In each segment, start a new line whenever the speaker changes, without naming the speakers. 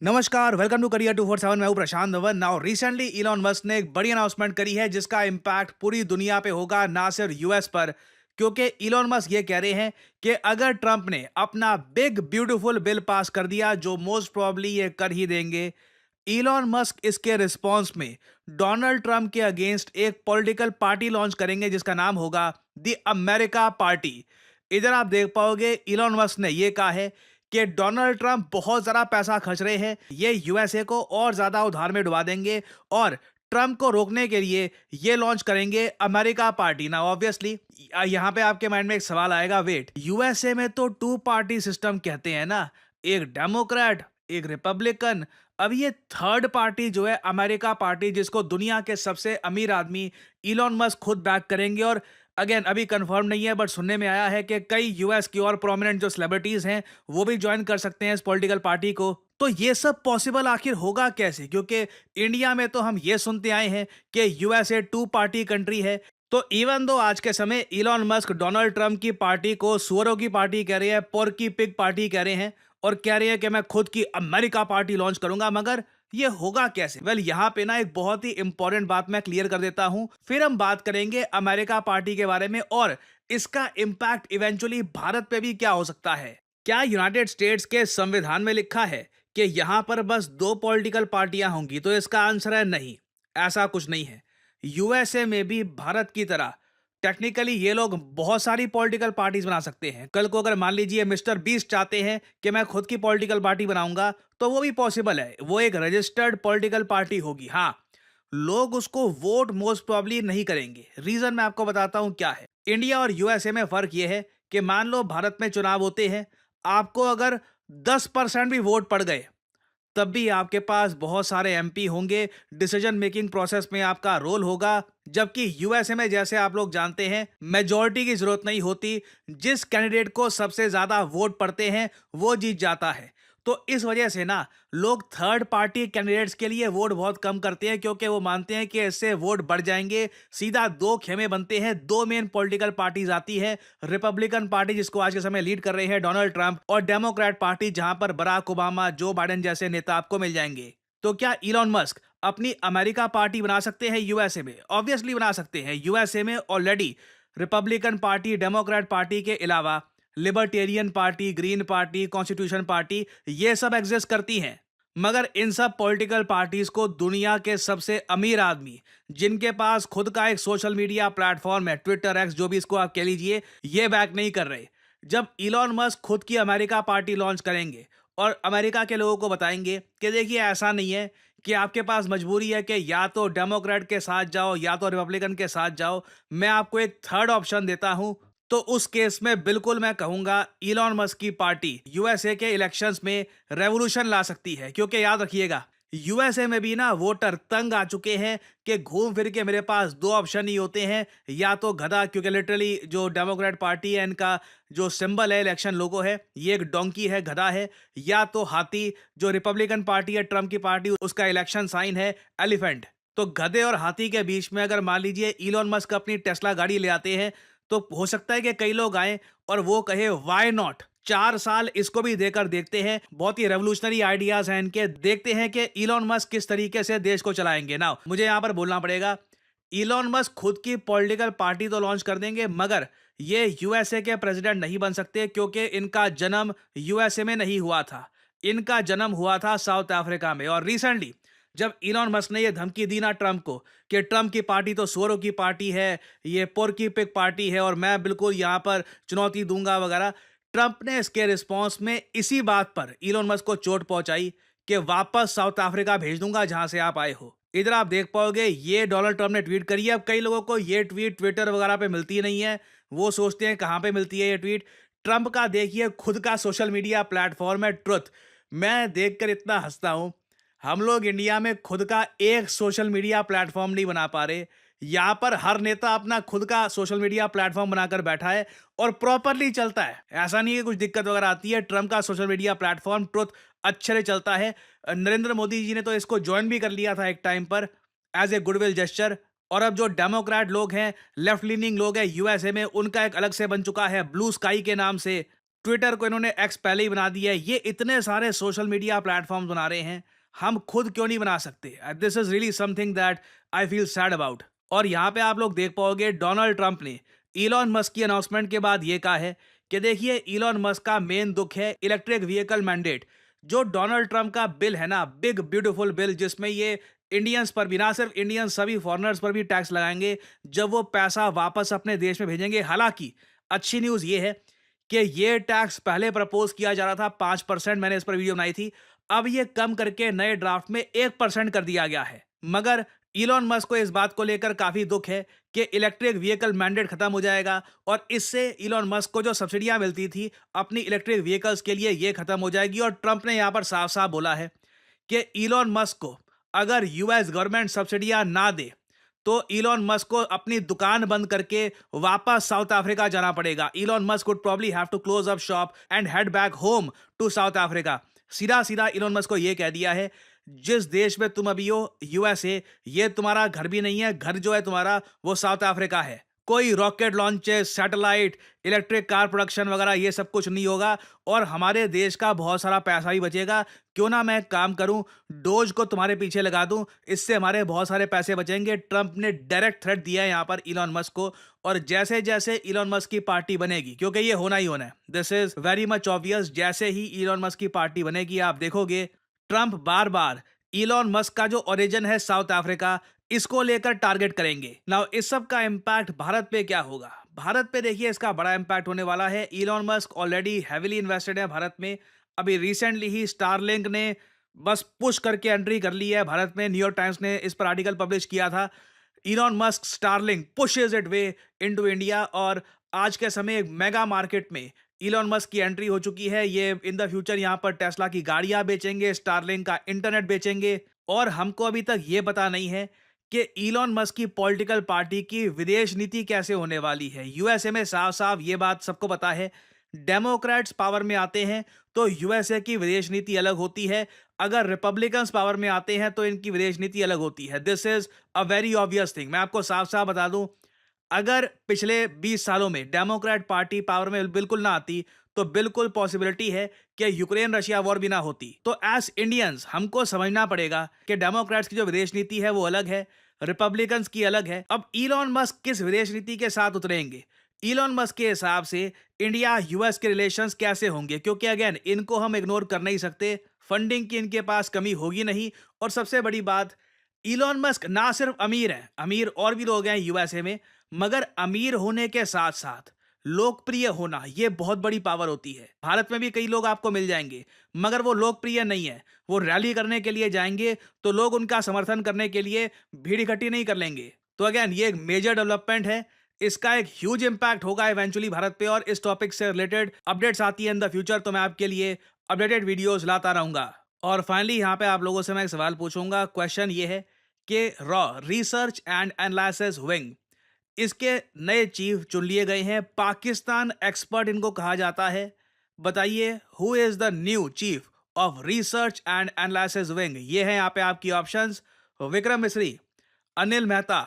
नमस्कार, welcome to career 247। मैं हूं Prashant Dhawan. Now recently Elon Musk ने एक बड़ी अनाउंसमेंट करी है जिसका इम्पैक्ट पूरी दुनिया पे होगा, ना सिर्फ यूएस पर। क्योंकि इलॉन मस्क ये कह रहे हैं कि अगर ट्रंप ने अपना बिग ब्यूटीफुल बिल पास कर दिया, जो मोस्ट प्रोबेबली ये कर ही देंगे, इलॉन मस्क इसके रिस्पॉन्स में डोनाल्ड ट्रंप के अगेंस्ट एक पॉलिटिकल पार्टी लॉन्च करेंगे जिसका नाम होगा द अमेरिका पार्टी। इधर आप देख पाओगे इलॉन मस्क ने यह कहा है कि डोनाल्ड ट्रंप बहुत ज़्यादा पैसा खर्च रहे हैं, ये यूएसए को और ज़्यादा उधार में डुबा देंगे और ट्रंप को रोकने के लिए ये लॉन्च करेंगे अमेरिका पार्टी। ना ऑब्वियसली यहाँ पे आपके माइंड में एक सवाल आएगा, वेट, यूएसए में तो टू पार्टी सिस्टम कहते हैं ना, एक डेमोक्रेट एक रिपब्लिकन। अब ये थर्ड पार्टी जो है अमेरिका पार्टी, जिसको दुनिया के सबसे अमीर आदमी इलॉन मस्क खुद बैक करेंगे। और अगेन अभी कंफर्म नहीं है, बट सुनने में आया है कि कई यूएस की और प्रोमिनेंट जो सेलिब्रिटीज हैं वो भी ज्वाइन कर सकते हैं इस पॉलिटिकल पार्टी को। तो ये सब पॉसिबल आखिर होगा कैसे? क्योंकि इंडिया में तो हम ये सुनते आए हैं कि यूएसए टू पार्टी कंट्री है। तो इवन दो आज के समय इलॉन मस्क डोनाल्ड ट्रंप की पार्टी को सुअरों की पार्टी कह रहे हैं, पोर्की पिग पार्टी कह रहे हैं, और कह रहे हैं कि मैं खुद की अमेरिका पार्टी लॉन्च करूंगा, मगर ये होगा कैसे? वेल, यहाँ पे ना एक बहुत ही इंपॉर्टेंट बात मैं क्लियर कर देता हूं, फिर हम बात करेंगे अमेरिका पार्टी के बारे में और इसका इम्पैक्ट इवेंचुअली भारत पे भी क्या हो सकता है। क्या यूनाइटेड स्टेट्स के संविधान में लिखा है कि यहां पर बस दो पॉलिटिकल पार्टियां होंगी? तो इसका आंसर है नहीं, ऐसा कुछ नहीं है। यूएसए में भी भारत की तरह टेक्निकली ये लोग बहुत सारी पॉलिटिकल पार्टीज बना सकते हैं। कल को अगर मान लीजिए मिस्टर बीस्ट चाहते हैं कि मैं खुद की पॉलिटिकल पार्टी बनाऊंगा, तो वो भी पॉसिबल है। वो एक रजिस्टर्ड पॉलिटिकल पार्टी होगी। हाँ, लोग उसको वोट मोस्ट प्रोबेबली नहीं करेंगे। रीजन मैं आपको बताता हूं क्या है। इंडिया और यूएसए में फर्क ये है कि मान लो भारत में चुनाव होते हैं, आपको अगर 10% भी वोट पड़ गए, तब भी आपके पास बहुत सारे एमपी होंगे, डिसीजन मेकिंग प्रोसेस में आपका रोल होगा। जबकि यूएसए में, जैसे आप लोग जानते हैं, मेजॉरिटी की जरूरत नहीं होती, जिस कैंडिडेट को सबसे ज्यादा वोट पड़ते हैं वो जीत जाता है। तो इस वजह से ना लोग थर्ड पार्टी कैंडिडेट्स के लिए वोट बहुत कम करते हैं, क्योंकि वो मानते हैं कि इससे वोट बढ़ जाएंगे। सीधा दो खेमे बनते हैं, दो मेन पॉलिटिकल पार्टीज आती है, रिपब्लिकन पार्टी जिसको आज के समय लीड कर रहे हैं डोनाल्ड ट्रंप, और डेमोक्रेट पार्टी जहां पर बराक ओबामा, जो बाइडेन जैसे नेता आपको मिल जाएंगे। तो क्या इलॉन मस्क अपनी अमेरिका पार्टी बना सकते हैं यूएसए में? ऑब्वियसली बना सकते हैं। यूएसए में already Republican party, Democrat party के अलावा libertarian party, green party, constitution party, ये सब एग्जिस्ट करती हैं। मगर इन सब पॉलिटिकल पार्टीज को दुनिया के सबसे अमीर आदमी, जिनके पास खुद का एक सोशल मीडिया प्लेटफॉर्म है, ट्विटर, एक्स, जो भी इसको आप कह लीजिए, ये बैक नहीं कर रहे। जब इलॉन मस्क खुद की अमेरिका पार्टी लॉन्च करेंगे और अमेरिका के लोगों को बताएंगे कि देखिए ऐसा नहीं है कि आपके पास मजबूरी है कि या तो डेमोक्रेट के साथ जाओ या तो रिपब्लिकन के साथ जाओ, मैं आपको एक थर्ड ऑप्शन देता हूं, तो उस केस में बिल्कुल मैं कहूंगा इलॉन मस्क की पार्टी यूएसए के इलेक्शंस में रेवोल्यूशन ला सकती है। क्योंकि याद रखिएगा, यूएसए में भी ना वोटर तंग आ चुके हैं कि घूम फिर के मेरे पास दो ऑप्शन ही होते हैं, या तो गधा, क्योंकि लिटरली जो डेमोक्रेट पार्टी है इनका जो सिंबल है इलेक्शन लोगो है, ये एक डोंकी है, गधा है, या तो हाथी, जो रिपब्लिकन पार्टी है ट्रम्प की पार्टी, उसका इलेक्शन साइन है एलिफेंट। तो गधे और हाथी के बीच में अगर मान लीजिए इलॉन मस्क अपनी टेस्ला गाड़ी ले आते हैं, तो हो सकता है कि कई लोग आए और वो कहे व्हाई नॉट, 4 साल इसको भी देकर देखते हैं। बहुत ही रेवोल्यूशनरी आइडियाज हैं इनके, देखते हैं कि इलॉन मस्क किस तरीके से देश को चलाएंगे। ना मुझे यहां पर बोलना पड़ेगा, इलॉन मस्क खुद की पॉलिटिकल पार्टी तो लॉन्च कर देंगे, मगर ये यूएसए के प्रेसिडेंट नहीं बन सकते, क्योंकि इनका जन्म यूएसए में नहीं हुआ था, इनका जन्म हुआ था साउथ अफ्रीका में। और रिसेंटली जब इलॉन मस्क ने यह धमकी दी ना ट्रंप को कि ट्रंप की पार्टी तो सुअरों की पार्टी है, ये पोर्की पिग पार्टी है और मैं बिल्कुल यहां पर चुनौती दूंगा वगैरह, ट्रंप ने इसके रिस्पॉन्स में इसी बात पर इलॉन मस्क को चोट पहुंचाई कि वापस साउथ अफ्रीका भेज दूंगा जहां से आप आए हो। इधर आप देख पाओगे ये डोनाल्ड ट्रंप ने ट्वीट करी है। अब कई लोगों को ये ट्वीट ट्विटर वगैरह पे मिलती नहीं है, वो सोचते हैं कहां पे मिलती है ये ट्वीट। ट्रंप का देखिए खुद का सोशल मीडिया प्लेटफॉर्म है ट्रुथ। मैं देखकर इतना हंसता हूं, हम लोग इंडिया में खुद का एक सोशल मीडिया प्लेटफॉर्म नहीं बना पा रहे। यहाँ पर हर नेता अपना खुद का सोशल मीडिया प्लेटफॉर्म बनाकर बैठा है और प्रॉपरली चलता है। ऐसा नहीं है कुछ दिक्कत वगैरह आती है। ट्रम्प का सोशल मीडिया प्लेटफॉर्म ट्रुथ अच्छे से चलता है। नरेंद्र मोदी जी ने तो इसको ज्वाइन भी कर लिया था एक टाइम पर एज ए गुडविल जेस्चर। और अब जो डेमोक्रेट लोग हैं, लेफ्ट लीनिंग लोग हैं यूएसए में, उनका एक अलग से बन चुका है ब्लू स्काई के नाम से। ट्विटर को इन्होंने एक्स पहले ही बना दिया है। ये इतने सारे सोशल मीडिया प्लेटफॉर्म्स बना रहे हैं, हम खुद क्यों नहीं बना सकते? This is really something that I feel sad about. और यहाँ पे आप लोग देख पाओगे डोनाल्ड ट्रंप ने इलॉन मस्क की अनाउंसमेंट के बाद ये कहा है कि देखिए इलॉन मस्क का मेन दुख है इलेक्ट्रिक व्हीकल मैंडेट। जो डोनाल्ड ट्रंप का बिल है ना, बिग ब्यूटीफुल बिल, जिसमें ये इंडियंस पर भी, ना सिर्फ इंडियंस, सभी फॉरेनर्स पर भी टैक्स लगाएंगे जब वो पैसा वापस अपने देश में भेजेंगे। हालांकि अच्छी न्यूज़ ये है कि ये टैक्स पहले प्रपोज किया जा रहा था 5%, मैंने इस पर वीडियो बनाई थी। अब ये कम करके नए ड्राफ्ट में 1% कर दिया गया है। मगर इलॉन मस्क को इस बात को लेकर काफी दुख है कि इलेक्ट्रिक व्हीकल मैंडेट खत्म हो जाएगा और इससे इलॉन मस्क को जो सब्सिडियां मिलती थी अपनी इलेक्ट्रिक व्हीकल्स के लिए, ये खत्म हो जाएगी। और ट्रंप ने यहां पर साफ साफ बोला है कि इलॉन मस्क को अगर यूएस गवर्नमेंट सब्सिडियां ना दे तो इलॉन मस्क को अपनी दुकान बंद करके वापस साउथ अफ्रीका जाना पड़ेगा। Elon Musk would probably have to close up shop and head back home to South Africa. सीधा सीधा इलॉन मस्क को यह कह दिया है, जिस देश में तुम अभी हो, यूएसए, ये तुम्हारा घर भी नहीं है, घर जो है तुम्हारा वो साउथ अफ्रीका है। कोई rocket launches, satellite, electric car production वगैरह ये सब कुछ नहीं होगा और हमारे देश का बहुत सारा पैसा भी बचेगा। क्यों ना मैं काम करूं, डोज को तुम्हारे पीछे लगा दूं, इससे हमारे बहुत सारे पैसे बचेंगे। ट्रंप ने डायरेक्ट थ्रेट दिया है यहां पर इलॉन मस्क को। और जैसे जैसे इलॉन मस्क की पार्टी बनेगी, क्योंकि ये होना ही होना है, this is very much obvious, जैसे ही इलॉन मस्क की पार्टी बनेगी आप देखोगे ट्रंप बार बार इलॉन मस्क का जो ओरिजिन है साउथ अफ्रीका, इसको लेकर टारगेट करेंगे। नाउ इस सब का इंपैक्ट भारत पे क्या होगा? भारत पे देखिए इसका बड़ा इंपैक्ट होने वाला है। Elon Musk already heavily invested है भारत में। अभी रिसेंटली ही स्टारलिंक ने बस पुश करके एंट्री कर ली है भारत में। न्यूयॉर्क टाइम्स ने इस पर आर्टिकल पब्लिश किया था, Elon Musk Starlink pushes it way into India. और आज के समय एक मेगा मार्केट में इलॉन मस्क की एंट्री हो चुकी है। ये इन द फ्यूचर यहाँ पर टेस्ला की गाड़ियां बेचेंगे, स्टारलिंक का इंटरनेट बेचेंगे। और हमको अभी तक ये पता नहीं है कि इलॉन मस्क की पॉलिटिकल पार्टी की विदेश नीति कैसे होने वाली है। यूएसए में साफ साफ ये बात सबको पता है, डेमोक्रेट्स पावर में आते हैं तो यूएसए की विदेश नीति अलग होती है, अगर रिपब्लिकन्स पावर में आते हैं तो इनकी विदेश नीति अलग होती है। This is a very obvious thing. मैं आपको साफ साफ बता दूं, अगर पिछले 20 सालों में डेमोक्रेट पार्टी पावर में बिल्कुल ना आती तो बिल्कुल पॉसिबिलिटी है कि यूक्रेन रशिया वॉर भी ना होती। तो एज इंडियंस हमको समझना पड़ेगा कि डेमोक्रेट्स की जो विदेश नीति है वो अलग है, रिपब्लिकन्स की अलग है। अब इलॉन मस्क किस विदेश नीति के साथ उतरेंगे? इलॉन मस्क के हिसाब से इंडिया यूएस के रिलेशंस कैसे होंगे? क्योंकि अगेन इनको हम इग्नोर कर नहीं सकते, फंडिंग की इनके पास कमी होगी नहीं। और सबसे बड़ी बात, इलॉन मस्क ना सिर्फ अमीर है, अमीर और भी लोग हैं यूएसए में, मगर अमीर होने के साथ साथ लोकप्रिय होना ये बहुत बड़ी पावर होती है। भारत में भी कई लोग आपको मिल जाएंगे मगर वो लोकप्रिय नहीं है। वो रैली करने के लिए जाएंगे तो लोग उनका समर्थन करने के लिए भीड़ इकट्ठी नहीं कर लेंगे। तो अगेन ये एक मेजर डेवलपमेंट है, इसका एक ह्यूज इंपैक्ट होगा इवेंचुअली भारत पे। और इस टॉपिक से रिलेटेड अपडेट्स आती है इन द फ्यूचर तो मैं आपके लिए अपडेटेड वीडियोस लाता रहूंगा। और फाइनली यहाँ पे आप लोगों से मैं एक सवाल पूछूंगा। क्वेश्चन ये है कि raw research and analysis wing, इसके नए चीफ चुन लिए गए हैं, पाकिस्तान एक्सपर्ट इनको कहा जाता है। बताइए who is the new chief of research and analysis wing? ये है यहाँ पे आपकी ऑप्शंस, विक्रम मिश्री, अनिल मेहता,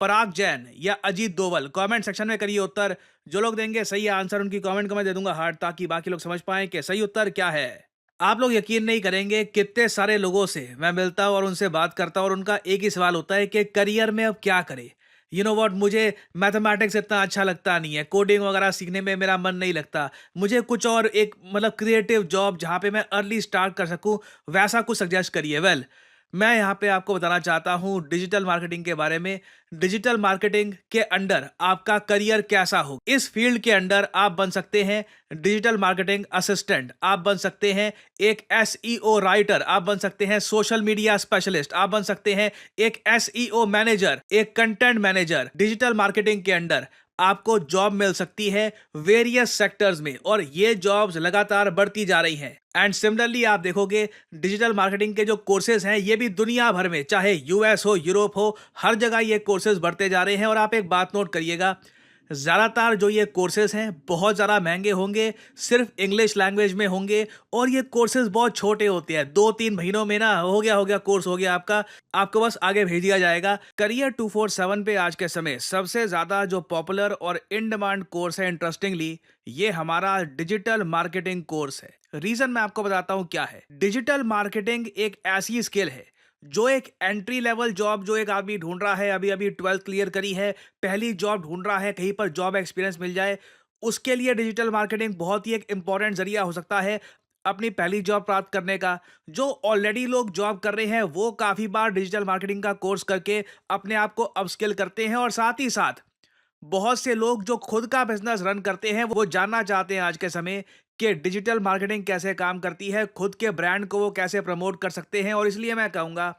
पराग जैन या अजीत दोवल। कमेंट सेक्शन में करिए उत्तर। जो लोग देंगे सही आंसर उनकी कमेंट को मैं दे दूंगा हार्ट, ताकि बाकी लोग समझ पाएं कि सही उत्तर क्या है। आप लोग यकीन नहीं करेंगे कितने सारे लोगों से मैं मिलता हूं और उनसे बात करता हूं और उनका एक ही सवाल होता है कि करियर में अब क्या करें। यू नो व्हाट, मुझे मैथमेटिक्स इतना अच्छा लगता नहीं है, कोडिंग वगैरह सीखने में मेरा मन नहीं लगता, मुझे कुछ और एक मतलब क्रिएटिव जॉब जहां पे मैं अर्ली स्टार्ट कर सकूं वैसा कुछ सजेस्ट करिए। वेल, मैं यहाँ पे आपको बताना चाहता हूँ डिजिटल मार्केटिंग के बारे में। डिजिटल मार्केटिंग के अंडर आपका करियर कैसा हो, इस फील्ड के अंडर आप बन सकते हैं डिजिटल मार्केटिंग असिस्टेंट, आप बन सकते हैं एक एसईओ राइटर, आप बन सकते हैं सोशल मीडिया स्पेशलिस्ट, आप बन सकते हैं एक एसईओ मैनेजर, एक कंटेंट मैनेजर। डिजिटल मार्केटिंग के अंडर आपको जॉब मिल सकती है वेरियस सेक्टर्स में और ये जॉब्स लगातार बढ़ती जा रही हैं। एंड सिमिलरली आप देखोगे डिजिटल मार्केटिंग के जो कोर्सेज हैं ये भी दुनिया भर में, चाहे यूएस हो, यूरोप हो, हर जगह ये कोर्सेज बढ़ते जा रहे हैं। और आप एक बात नोट करिएगा, ज़्यादातर जो ये कोर्सेज हैं बहुत ज़्यादा महंगे होंगे, सिर्फ इंग्लिश लैंग्वेज में होंगे और ये कोर्सेज बहुत छोटे होते हैं। 2-3 महीनों में ना हो गया कोर्स हो गया आपका, आपको बस आगे भेज दिया जाएगा। करियर 247 पे आज के समय सबसे ज़्यादा जो पॉपुलर और इन डिमांड कोर्स है इंटरेस्टिंगली, ये हमारा डिजिटल मार्केटिंग कोर्स है। रीज़न मैं आपको बताता हूँ क्या है। डिजिटल मार्केटिंग एक ऐसी स्किल है जो एक एंट्री लेवल जॉब जो एक आदमी ढूंढ रहा है, अभी अभी 12th क्लियर करी है, पहली जॉब ढूंढ रहा है, कहीं पर जॉब एक्सपीरियंस मिल जाए, उसके लिए डिजिटल मार्केटिंग बहुत ही एक इंपॉर्टेंट जरिया हो सकता है अपनी पहली जॉब प्राप्त करने का। जो ऑलरेडी लोग जॉब कर रहे हैं वो काफ़ी बार डिजिटल मार्केटिंग का कोर्स करके अपने आप को अपस्किल करते हैं और साथ ही साथ बहुत से लोग जो खुद का बिजनेस रन करते हैं वो जानना चाहते हैं आज के समय कि डिजिटल मार्केटिंग कैसे काम करती है, खुद के ब्रांड को वो कैसे प्रमोट कर सकते हैं। और इसलिए मैं कहूँगा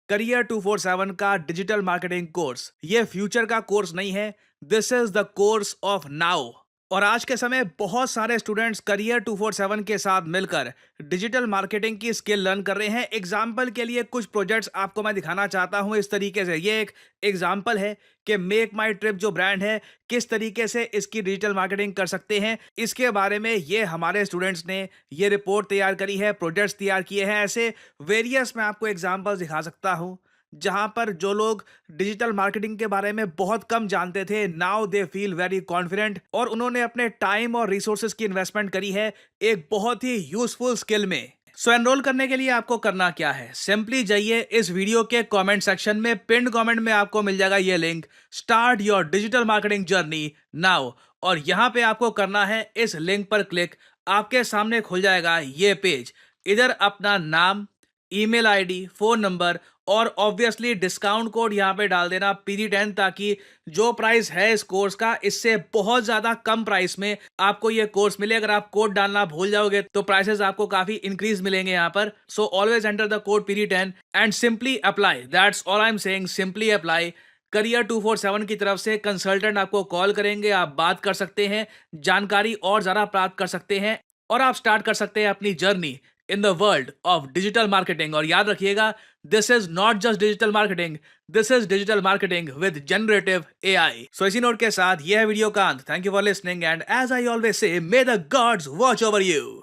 करियर 247 का डिजिटल मार्केटिंग कोर्स ये फ्यूचर का कोर्स नहीं है, this is the course of now. और आज के समय बहुत सारे स्टूडेंट्स करियर 247 के साथ मिलकर डिजिटल मार्केटिंग की स्किल लर्न कर रहे हैं। एग्जाम्पल के लिए कुछ प्रोजेक्ट्स आपको मैं दिखाना चाहता हूं इस तरीके से। ये एक एग्जाम्पल है कि मेक माई ट्रिप जो ब्रांड है किस तरीके से इसकी डिजिटल मार्केटिंग कर सकते हैं, इसके बारे में ये हमारे स्टूडेंट्स ने ये रिपोर्ट तैयार करी है, प्रोजेक्ट्स तैयार किए हैं। ऐसे वेरियस मैं आपको एग्जाम्पल्स दिखा सकता हूं जहां पर जो लोग डिजिटल मार्केटिंग के बारे में बहुत कम जानते थे, now they feel very confident और उन्होंने अपने टाइम और रिसोर्सेज की इन्वेस्टमेंट करी है एक बहुत ही यूजफुल स्किल में। सो एनरोल करने के लिए आपको करना क्या है, सिंपली जाइए इस वीडियो के कमेंट सेक्शन में, पिन कमेंट में आपको मिल जाएगा ये link, start your digital marketing journey now. और यहां पे आपको करना है इस लिंक पर क्लिक, आपके सामने खुल जाएगा ये पेज। इधर अपना नाम, ईमेल आईडी, फोन नंबर और ऑब्वियसली डिस्काउंट कोड यहाँ पे डाल देना PD10, ताकि जो प्राइस है इस कोर्स का इससे बहुत ज्यादा कम प्राइस में आपको ये कोर्स मिले। अगर आप कोड डालना भूल जाओगे तो प्राइसेस आपको काफी इंक्रीज मिलेंगे यहाँ पर। So always enter the code PD10 and simply apply, that's all I am saying, simply apply. Career 247 की तरफ से कंसल्टेंट आपको कॉल करेंगे, आप बात कर सकते हैं, जानकारी और ज्यादा प्राप्त कर सकते हैं और आप स्टार्ट कर सकते हैं अपनी journey in the world of digital marketing. और याद रखिएगा, this is not just digital marketing, this is digital marketing with generative AI। So इसी नोट के साथ यह है वीडियो का अंत। Thank you for listening and as I always say, may the gods watch over you.